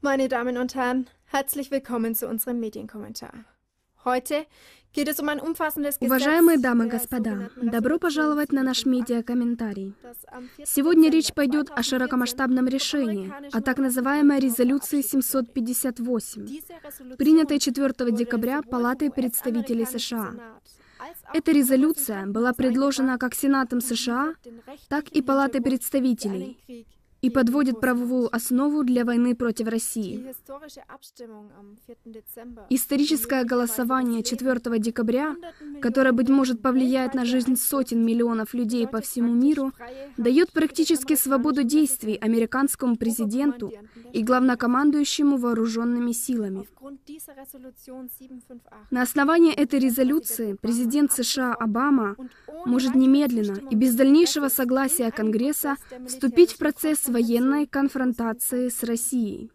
Meine Damen und Herren, herzlich willkommen zu unserem Medienkommentar. Heute geht es um ein umfassendes Gesetz. Уважаемые дамы и господа, добро пожаловать на наш медиакомментарий. Сегодня речь пойдет о широкомасштабном решении, о так называемой резолюции 758, принятой 4 декабря Палатой представителей США. Эта резолюция была предложена как Сенатом США, так и Палатой представителей и подводит правовую основу для войны против России. Историческое голосование 4 декабря, которое, быть может, повлияет на жизнь сотен миллионов людей по всему миру, дает практически свободу действий американскому президенту и главнокомандующему вооруженными силами. На основании этой резолюции президент США Обама может немедленно и без дальнейшего согласия Конгресса вступить в процесс военной конфронтации с Россией.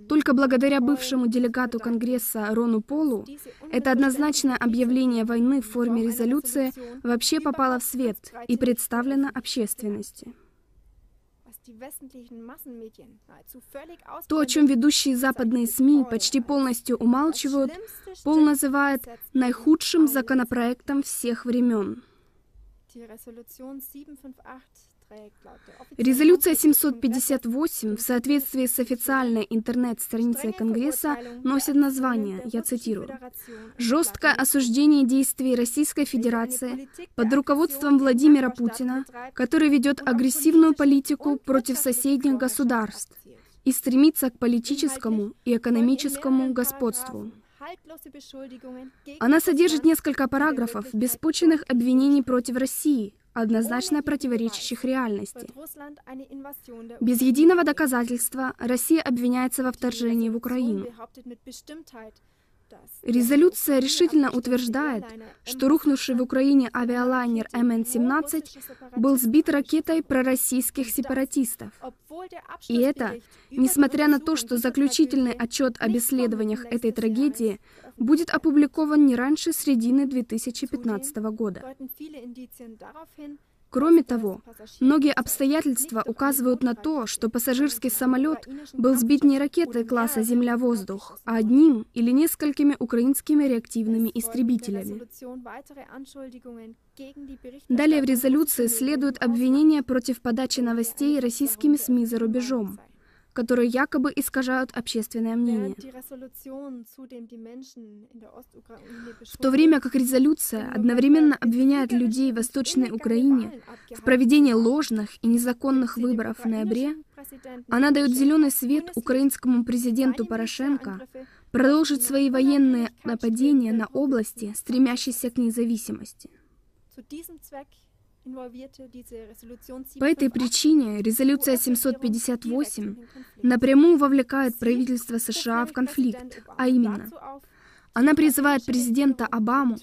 Только благодаря бывшему делегату Конгресса Рону Полу это однозначное объявление войны в форме резолюции вообще попало в свет и представлено общественности. То, о чем ведущие западные СМИ почти полностью умалчивают, Пол называет наихудшим законопроектом всех времен. Резолюция 758 в соответствии с официальной интернет-страницей Конгресса носит название, я цитирую, «Жесткое осуждение действий Российской Федерации под руководством Владимира Путина, который ведет агрессивную политику против соседних государств и стремится к политическому и экономическому господству». Она содержит несколько параграфов беспочвенных обвинений против России, однозначно противоречащих реальности. Без единого доказательства Россия обвиняется во вторжении в Украину. Резолюция решительно утверждает, что рухнувший в Украине авиалайнер МН-17 был сбит ракетой пророссийских сепаратистов. И это, несмотря на то, что заключительный отчет об исследованиях этой трагедии будет опубликован не раньше середины 2015 года. Кроме того, многие обстоятельства указывают на то, что пассажирский самолет был сбит не ракетой класса «Земля-воздух», а одним или несколькими украинскими реактивными истребителями. Далее в резолюции следует обвинение против подачи новостей российскими СМИ за рубежом, которые якобы искажают общественное мнение. В то время как резолюция одновременно обвиняет людей в Восточной Украине в проведении ложных и незаконных выборов в ноябре, она дает зеленый свет украинскому президенту Порошенко продолжить свои военные нападения на области, стремящиеся к независимости. По этой причине резолюция 758 напрямую вовлекает правительство США в конфликт, а именно, она призывает президента Обаму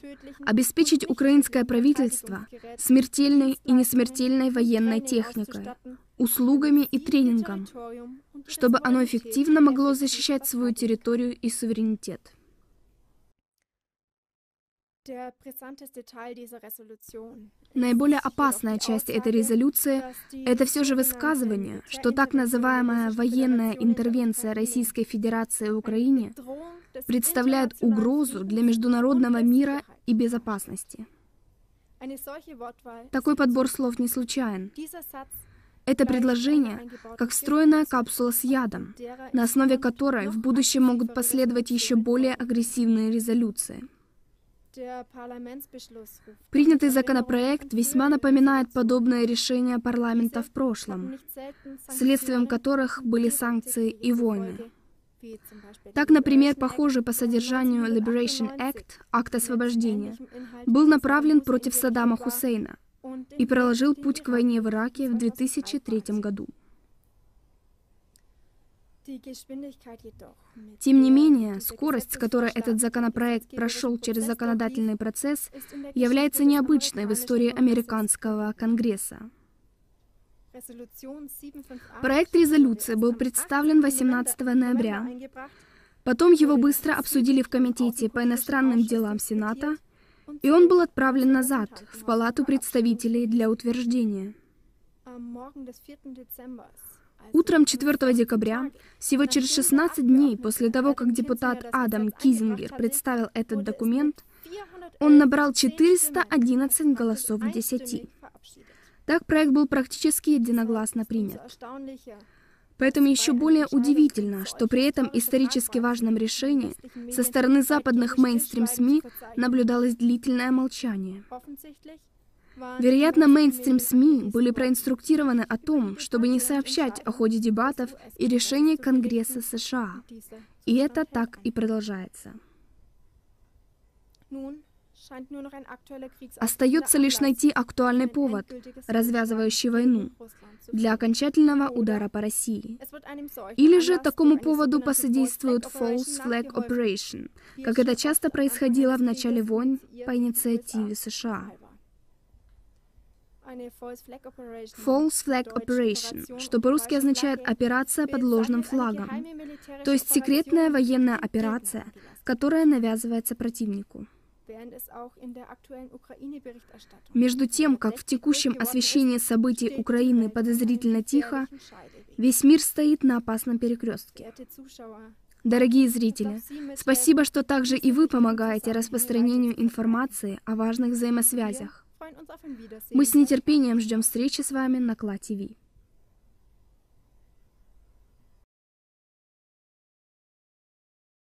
обеспечить украинское правительство смертельной и несмертельной военной техникой, услугами и тренингом, чтобы оно эффективно могло защищать свою территорию и суверенитет. Наиболее опасная часть этой резолюции — это все же высказывание, что так называемая военная интервенция Российской Федерации в Украине представляет угрозу для международного мира и безопасности. Такой подбор слов не случайен. Это предложение как встроенная капсула с ядом, на основе которой в будущем могут последовать еще более агрессивные резолюции. Принятый законопроект весьма напоминает подобные решения парламента в прошлом, следствием которых были санкции и войны. Так, например, похожий по содержанию Liberation Act, акт освобождения, был направлен против Саддама Хусейна и проложил путь к войне в Ираке в 2003 году. Тем не менее, скорость, с которой этот законопроект прошел через законодательный процесс, является необычной в истории американского Конгресса. Проект резолюции был представлен 18 ноября. Потом его быстро обсудили в Комитете по иностранным делам Сената, и он был отправлен назад, в Палату представителей для утверждения. Утром 4 декабря, всего через 16 дней после того, как депутат Адам Кизингер представил этот документ, он набрал 411 голосов к 10. Так проект был практически единогласно принят. Поэтому еще более удивительно, что при этом исторически важном решении со стороны западных мейнстрим-СМИ наблюдалось длительное молчание. Вероятно, мейнстрим-СМИ были проинструктированы о том, чтобы не сообщать о ходе дебатов и решении Конгресса США. И это так и продолжается. Остается лишь найти актуальный повод, развязывающий войну, для окончательного удара по России. Или же такому поводу посодействует False Flag Operation, как это часто происходило в начале войн по инициативе США. False Flag Operation, что по-русски означает «операция под ложным флагом», то есть секретная военная операция, которая навязывается противнику. Между тем, как в текущем освещении событий Украины подозрительно тихо, весь мир стоит на опасном перекрестке. Дорогие зрители, спасибо, что также и вы помогаете распространению информации о важных взаимосвязях. Мы с нетерпением ждем встречи с вами на КЛА ТВ.